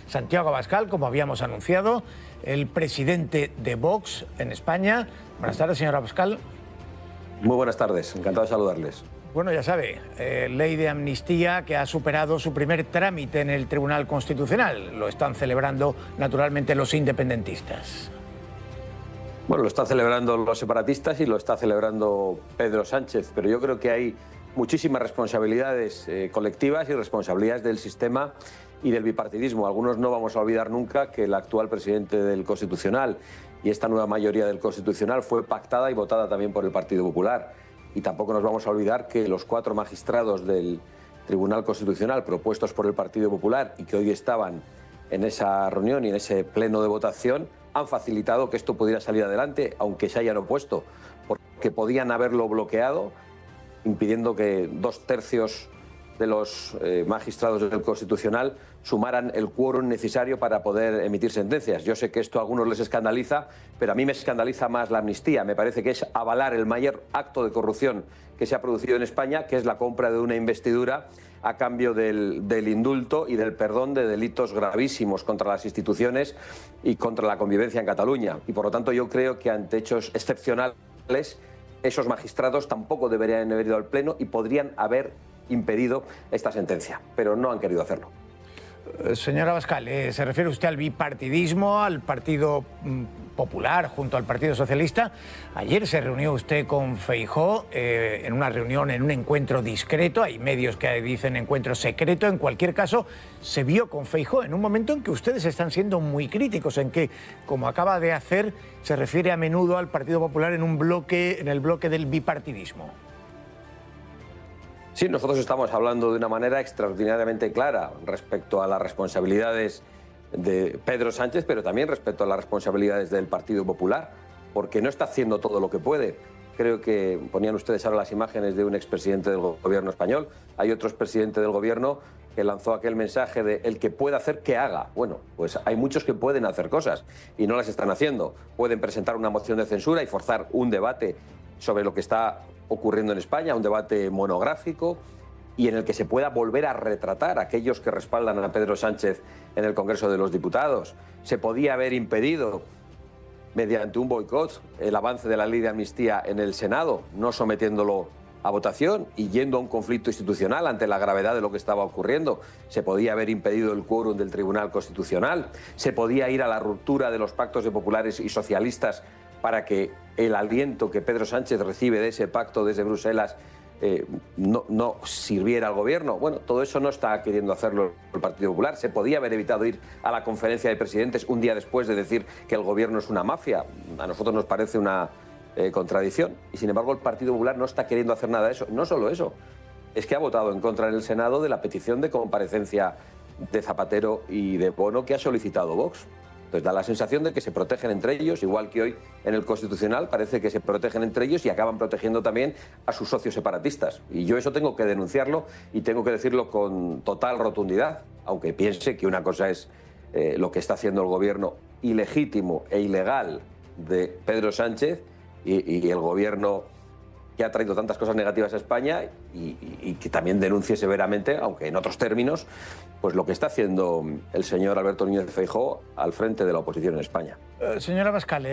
Santiago Abascal, como habíamos anunciado, el presidente de Vox en España. Buenas tardes, señor Abascal. Muy buenas tardes, encantado de saludarles. Bueno, ya sabe, ley de amnistía que ha superado su primer trámite en el Tribunal Constitucional. Lo están celebrando, naturalmente, los independentistas. Bueno, lo están celebrando los separatistas y lo está celebrando Pedro Sánchez, pero yo creo que hay muchísimas responsabilidades colectivas y responsabilidades del sistema y del bipartidismo. Algunos no vamos a olvidar nunca que el actual presidente del Constitucional y esta nueva mayoría del Constitucional fue pactada y votada también por el Partido Popular. Y tampoco nos vamos a olvidar que los 4 magistrados del Tribunal Constitucional propuestos por el Partido Popular y que hoy estaban en esa reunión y en ese pleno de votación han facilitado que esto pudiera salir adelante, aunque se hayan opuesto, porque podían haberlo bloqueado, impidiendo que 2/3 de los magistrados del Constitucional sumaran el quórum necesario para poder emitir sentencias. Yo sé que esto a algunos les escandaliza, pero a mí me escandaliza más la amnistía. Me parece que es avalar el mayor acto de corrupción que se ha producido en España, que es la compra de una investidura a cambio del indulto y del perdón de delitos gravísimos contra las instituciones y contra la convivencia en Cataluña. Y por lo tanto yo creo que ante hechos excepcionales esos magistrados tampoco deberían haber ido al Pleno y podrían haber impedido esta sentencia, pero no han querido hacerlo. Señor Abascal, ¿se refiere usted al bipartidismo, al Partido Popular junto al Partido Socialista? Ayer se reunió usted con Feijóo en una reunión, en un encuentro discreto. Hay medios que dicen encuentro secreto. En cualquier caso, se vio con Feijóo en un momento en que ustedes están siendo muy críticos, en que, como acaba de hacer, se refiere a menudo al Partido Popular en el bloque del bipartidismo. Sí, nosotros estamos hablando de una manera extraordinariamente clara respecto a las responsabilidades de Pedro Sánchez, pero también respecto a las responsabilidades del Partido Popular, porque no está haciendo todo lo que puede. Creo que ponían ustedes ahora las imágenes de un expresidente del gobierno español. Hay otro expresidente del gobierno que lanzó aquel mensaje de el que pueda hacer, que haga. Bueno, pues hay muchos que pueden hacer cosas y no las están haciendo. Pueden presentar una moción de censura y forzar un debate sobre lo que está ocurriendo en España, un debate monográfico y en el que se pueda volver a retratar a aquellos que respaldan a Pedro Sánchez en el Congreso de los Diputados. Se podía haber impedido mediante un boicot el avance de la ley de amnistía en el Senado, no sometiéndolo a votación y yendo a un conflicto institucional ante la gravedad de lo que estaba ocurriendo. Se podía haber impedido el quórum del Tribunal Constitucional, se podía ir a la ruptura de los pactos de populares y socialistas para que el aliento que Pedro Sánchez recibe de ese pacto desde Bruselas no sirviera al gobierno. Bueno, todo eso no está queriendo hacerlo el Partido Popular. Se podía haber evitado ir a la conferencia de presidentes un día después de decir que el gobierno es una mafia. A nosotros nos parece una contradicción. Y sin embargo el Partido Popular no está queriendo hacer nada de eso. No solo eso, es que ha votado en contra en el Senado de la petición de comparecencia de Zapatero y de Bono que ha solicitado Vox. Entonces da la sensación de que se protegen entre ellos, igual que hoy en el Constitucional parece que se protegen entre ellos y acaban protegiendo también a sus socios separatistas. Y yo eso tengo que denunciarlo y tengo que decirlo con total rotundidad, aunque piense que una cosa es lo que está haciendo el gobierno ilegítimo e ilegal de Pedro Sánchez y el gobierno que ha traído tantas cosas negativas a España y que también denuncie severamente, aunque en otros términos, pues lo que está haciendo el señor Alberto Núñez Feijóo al frente de la oposición en España. Señor Abascal,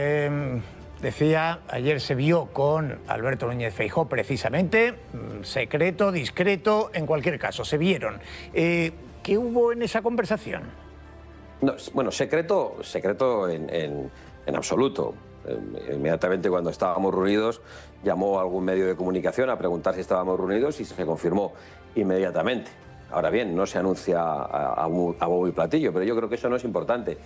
decía, ayer se vio con Alberto Núñez Feijóo precisamente, secreto, discreto, en cualquier caso, se vieron. ¿Qué hubo en esa conversación? No, bueno, secreto en absoluto. Inmediatamente cuando estábamos reunidos llamó a algún medio de comunicación a preguntar si estábamos reunidos y se confirmó inmediatamente. Ahora bien, no se anuncia a bombo y platillo, pero yo creo que eso no es importante.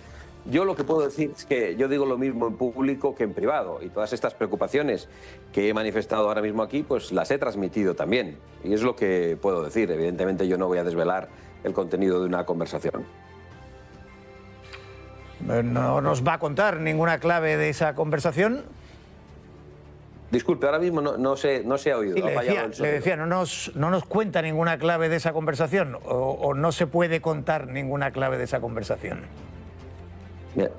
Yo lo que puedo decir es que yo digo lo mismo en público que en privado y todas estas preocupaciones que he manifestado ahora mismo aquí pues las he transmitido también y es lo que puedo decir. Evidentemente yo no voy a desvelar el contenido de una conversación. ¿No nos va a contar ninguna clave de esa conversación? Disculpe, ahora mismo no se ha oído. Sí, le decía, ¿no nos cuenta ninguna clave de esa conversación o no se puede contar ninguna clave de esa conversación? Mira,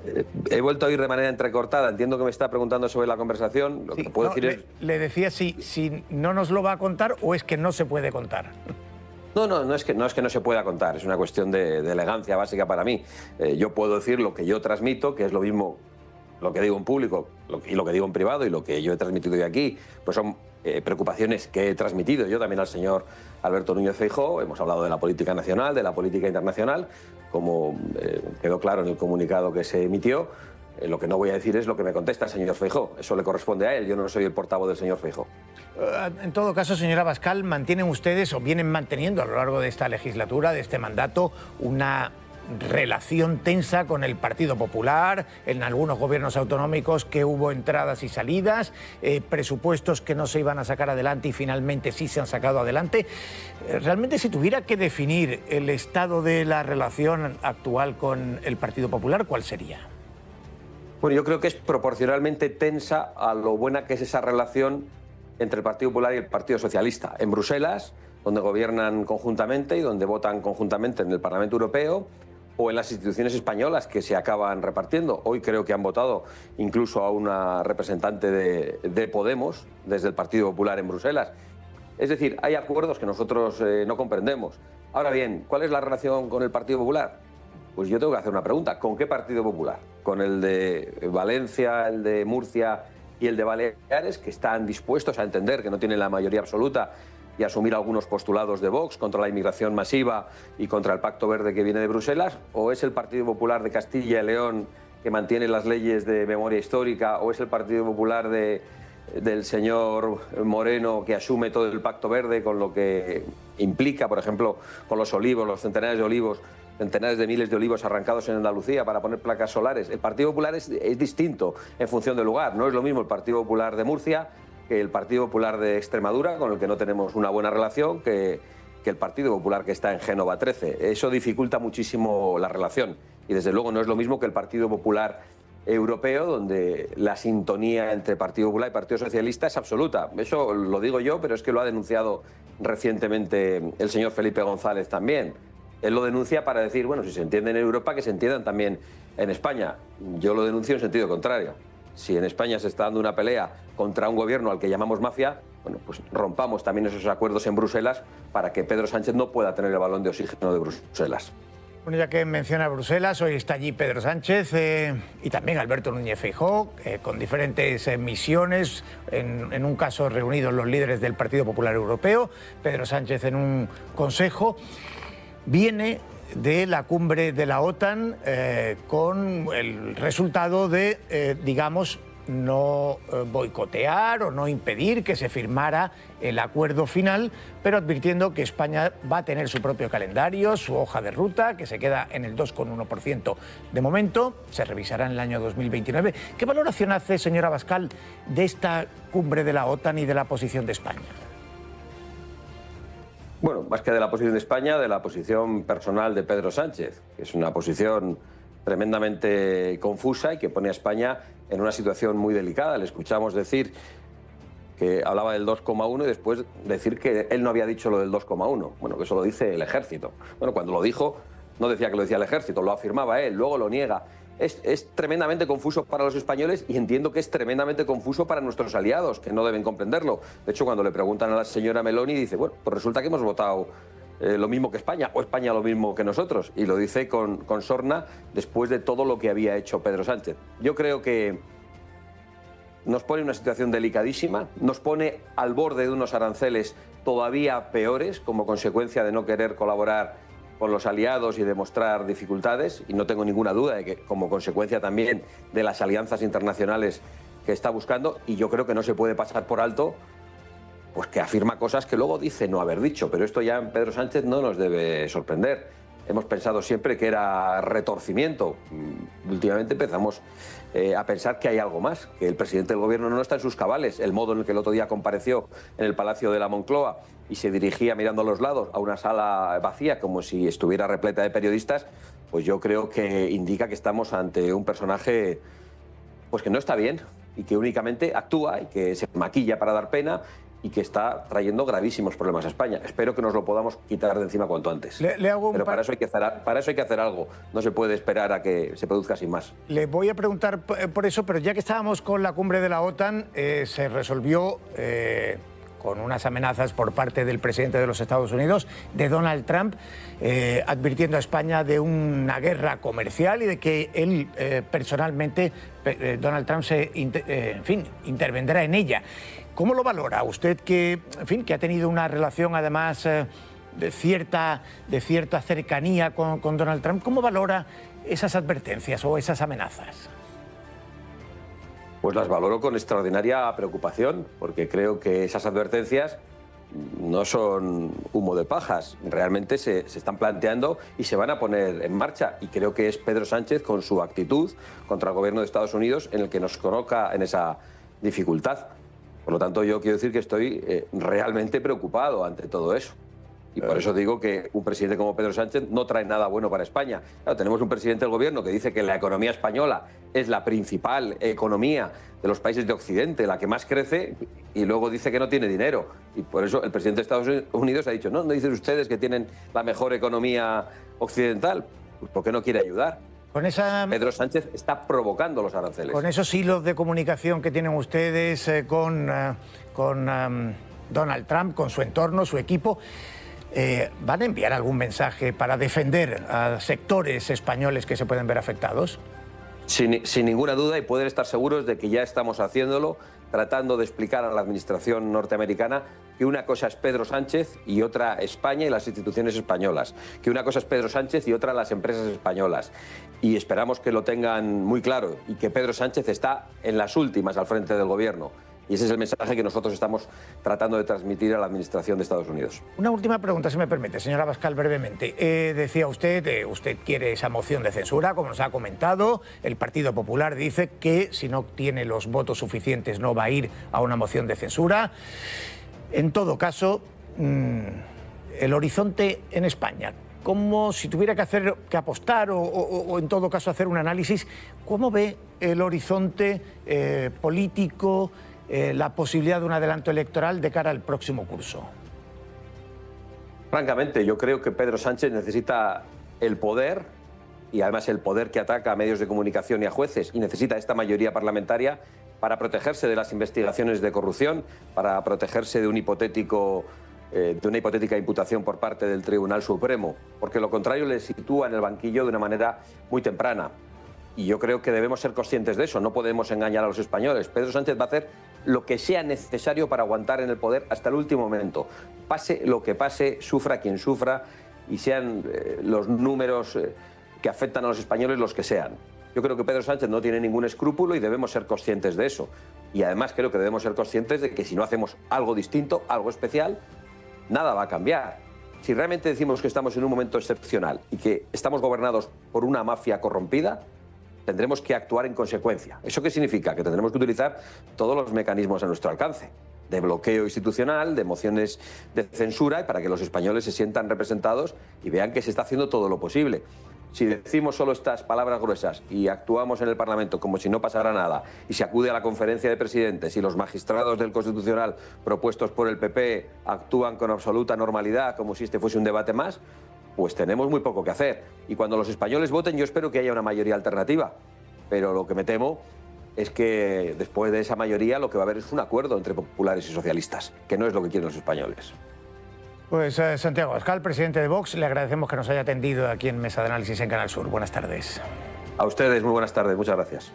he vuelto a oír de manera entrecortada. Entiendo que me está preguntando sobre la conversación. Lo que puedo decir es... Le decía si no nos lo va a contar o es que no se puede contar. No es que no se pueda contar, es una cuestión de elegancia básica para mí. Yo puedo decir lo que yo transmito, que es lo mismo lo que digo en público y lo que digo en privado, y lo que yo he transmitido hoy aquí, pues son preocupaciones que he transmitido yo también al señor Alberto Núñez Feijóo. Hemos hablado de la política nacional, de la política internacional, como quedó claro en el comunicado que se emitió. Lo que no voy a decir es lo que me contesta el señor Feijóo. Eso le corresponde a él, yo no soy el portavoz del señor Feijóo. En todo caso, señora Abascal, ¿mantienen ustedes o vienen manteniendo a lo largo de esta legislatura, de este mandato, una relación tensa con el Partido Popular? En algunos gobiernos autonómicos que hubo entradas y salidas, presupuestos que no se iban a sacar adelante y finalmente sí se han sacado adelante. Realmente, si tuviera que definir el estado de la relación actual con el Partido Popular, ¿cuál sería? Bueno, yo creo que es proporcionalmente tensa a lo buena que es esa relación entre el Partido Popular y el Partido Socialista. En Bruselas, donde gobiernan conjuntamente y donde votan conjuntamente en el Parlamento Europeo, o en las instituciones españolas que se acaban repartiendo. Hoy creo que han votado incluso a una representante de Podemos desde el Partido Popular en Bruselas. Es decir, hay acuerdos que nosotros no comprendemos. Ahora bien, ¿cuál es la relación con el Partido Popular? Pues yo tengo que hacer una pregunta. ¿Con qué Partido Popular? ¿Con el de Valencia, el de Murcia y el de Baleares, que están dispuestos a entender que no tienen la mayoría absoluta y asumir algunos postulados de Vox contra la inmigración masiva y contra el Pacto Verde que viene de Bruselas? ¿O es el Partido Popular de Castilla y León, que mantiene las leyes de memoria histórica? ¿O es el Partido Popular del señor Moreno, que asume todo el Pacto Verde, con lo que implica, por ejemplo, con los olivos, los centenares de olivos, centenares de miles de olivos arrancados en Andalucía para poner placas solares? El Partido Popular es distinto en función del lugar. No es lo mismo el Partido Popular de Murcia que el Partido Popular de Extremadura, con el que no tenemos una buena relación, que el Partido Popular que está en Génova 13. Eso dificulta muchísimo la relación. Y desde luego no es lo mismo que el Partido Popular Europeo, donde la sintonía entre Partido Popular y Partido Socialista es absoluta. Eso lo digo yo, pero es que lo ha denunciado recientemente el señor Felipe González también. Él lo denuncia para decir, bueno, si se entienden en Europa, que se entiendan también en España. Yo lo denuncio en sentido contrario. Si en España se está dando una pelea contra un gobierno al que llamamos mafia, bueno, pues rompamos también esos acuerdos en Bruselas para que Pedro Sánchez no pueda tener el balón de oxígeno de Bruselas. Bueno, ya que menciona Bruselas, hoy está allí Pedro Sánchez y también Alberto Núñez Feijóo, con diferentes misiones, en un caso reunidos los líderes del Partido Popular Europeo, Pedro Sánchez en un consejo. Viene de la cumbre de la OTAN con el resultado de, digamos, no boicotear o no impedir que se firmara el acuerdo final, pero advirtiendo que España va a tener su propio calendario, su hoja de ruta, que se queda en el 2,1% de momento, se revisará en el año 2029. ¿Qué valoración hace, señora Abascal, de esta cumbre de la OTAN y de la posición de España? Bueno, más que de la posición de España, de la posición personal de Pedro Sánchez, que es una posición tremendamente confusa y que pone a España en una situación muy delicada. Le escuchamos decir que hablaba del 2,1 y después decir que él no había dicho lo del 2,1. Bueno, que eso lo dice el Ejército. Bueno, cuando lo dijo, no decía que lo decía el Ejército, lo afirmaba él, luego lo niega. Es tremendamente confuso para los españoles y entiendo que es tremendamente confuso para nuestros aliados, que no deben comprenderlo. De hecho, cuando le preguntan a la señora Meloni, dice, bueno, pues resulta que hemos votado lo mismo que España, o España lo mismo que nosotros. Y lo dice con sorna después de todo lo que había hecho Pedro Sánchez. Yo creo que nos pone en una situación delicadísima, nos pone al borde de unos aranceles todavía peores como consecuencia de no querer colaborar con los aliados y demostrar dificultades, y no tengo ninguna duda de que como consecuencia también de las alianzas internacionales que está buscando, y yo creo que no se puede pasar por alto pues que afirma cosas que luego dice no haber dicho, pero esto ya en Pedro Sánchez no nos debe sorprender. Hemos pensado siempre que era retorcimiento. Últimamente empezamos a pensar que hay algo más, que el presidente del gobierno no está en sus cabales. El modo en el que el otro día compareció en el Palacio de la Moncloa y se dirigía mirando a los lados a una sala vacía como si estuviera repleta de periodistas, pues yo creo que indica que estamos ante un personaje pues que no está bien y que únicamente actúa y que se maquilla para dar pena y que está trayendo gravísimos problemas a España. Espero que nos lo podamos quitar de encima cuanto antes. Pero para eso hay que hacer algo. No se puede esperar a que se produzca sin más. Le voy a preguntar por eso, pero ya que estábamos con la cumbre de la OTAN, se resolvió con unas amenazas por parte del presidente de los Estados Unidos, de Donald Trump, advirtiendo a España de una guerra comercial y de que él personalmente, Donald Trump, intervendrá en ella. ¿Cómo lo valora usted que ha tenido una relación además de cierta cercanía con Donald Trump? ¿Cómo valora esas advertencias o esas amenazas? Pues las valoro con extraordinaria preocupación, porque creo que esas advertencias no son humo de pajas, realmente se están planteando y se van a poner en marcha. Y creo que es Pedro Sánchez, con su actitud contra el gobierno de Estados Unidos, en el que nos coloca en esa dificultad. Por lo tanto, yo quiero decir que estoy realmente preocupado ante todo eso. Y por eso digo que un presidente como Pedro Sánchez no trae nada bueno para España. Claro, tenemos un presidente del gobierno que dice que la economía española es la principal economía de los países de Occidente, la que más crece, y luego dice que no tiene dinero. Y por eso el presidente de Estados Unidos ha dicho, no dicen ustedes que tienen la mejor economía occidental. Pues ¿por qué no quiere ayudar? Pedro Sánchez está provocando los aranceles. Con esos hilos de comunicación que tienen ustedes con Donald Trump, con su entorno, su equipo, ¿van a enviar algún mensaje para defender a sectores españoles que se pueden ver afectados? Sin ninguna duda, y pueden estar seguros de que ya estamos haciéndolo, tratando de explicar a la administración norteamericana que una cosa es Pedro Sánchez y otra España y las instituciones españolas, que una cosa es Pedro Sánchez y otra las empresas españolas. Y esperamos que lo tengan muy claro y que Pedro Sánchez está en las últimas al frente del gobierno. Y ese es el mensaje que nosotros estamos tratando de transmitir a la administración de Estados Unidos. Una última pregunta, si me permite, señora Abascal, brevemente. Decía usted, usted quiere esa moción de censura, como nos ha comentado. El Partido Popular dice que si no tiene los votos suficientes no va a ir a una moción de censura. En todo caso, el horizonte en España, como si tuviera que apostar o en todo caso hacer un análisis, ¿cómo ve el horizonte político, la posibilidad de un adelanto electoral de cara al próximo curso? Francamente, yo creo que Pedro Sánchez necesita el poder, y además el poder que ataca a medios de comunicación y a jueces, y necesita esta mayoría parlamentaria para protegerse de las investigaciones de corrupción, para protegerse de una hipotética imputación por parte del Tribunal Supremo, porque lo contrario le sitúa en el banquillo de una manera muy temprana. Y yo creo que debemos ser conscientes de eso, no podemos engañar a los españoles. Pedro Sánchez va a hacer lo que sea necesario para aguantar en el poder hasta el último momento. Pase lo que pase, sufra quien sufra, y sean los números que afectan a los españoles los que sean. Yo creo que Pedro Sánchez no tiene ningún escrúpulo y debemos ser conscientes de eso. Y además creo que debemos ser conscientes de que si no hacemos algo distinto, algo especial, nada va a cambiar. Si realmente decimos que estamos en un momento excepcional y que estamos gobernados por una mafia corrompida, tendremos que actuar en consecuencia. ¿Eso qué significa? Que tendremos que utilizar todos los mecanismos a nuestro alcance, de bloqueo institucional, de mociones de censura, y para que los españoles se sientan representados y vean que se está haciendo todo lo posible. Si decimos solo estas palabras gruesas y actuamos en el Parlamento como si no pasara nada, y se acude a la conferencia de presidentes y los magistrados del Constitucional propuestos por el PP actúan con absoluta normalidad como si este fuese un debate más, pues tenemos muy poco que hacer. Y cuando los españoles voten, yo espero que haya una mayoría alternativa. Pero lo que me temo es que después de esa mayoría lo que va a haber es un acuerdo entre populares y socialistas, que no es lo que quieren los españoles. Pues Santiago Abascal, presidente de Vox, le agradecemos que nos haya atendido aquí en Mesa de Análisis en Canal Sur. Buenas tardes. A ustedes, muy buenas tardes. Muchas gracias.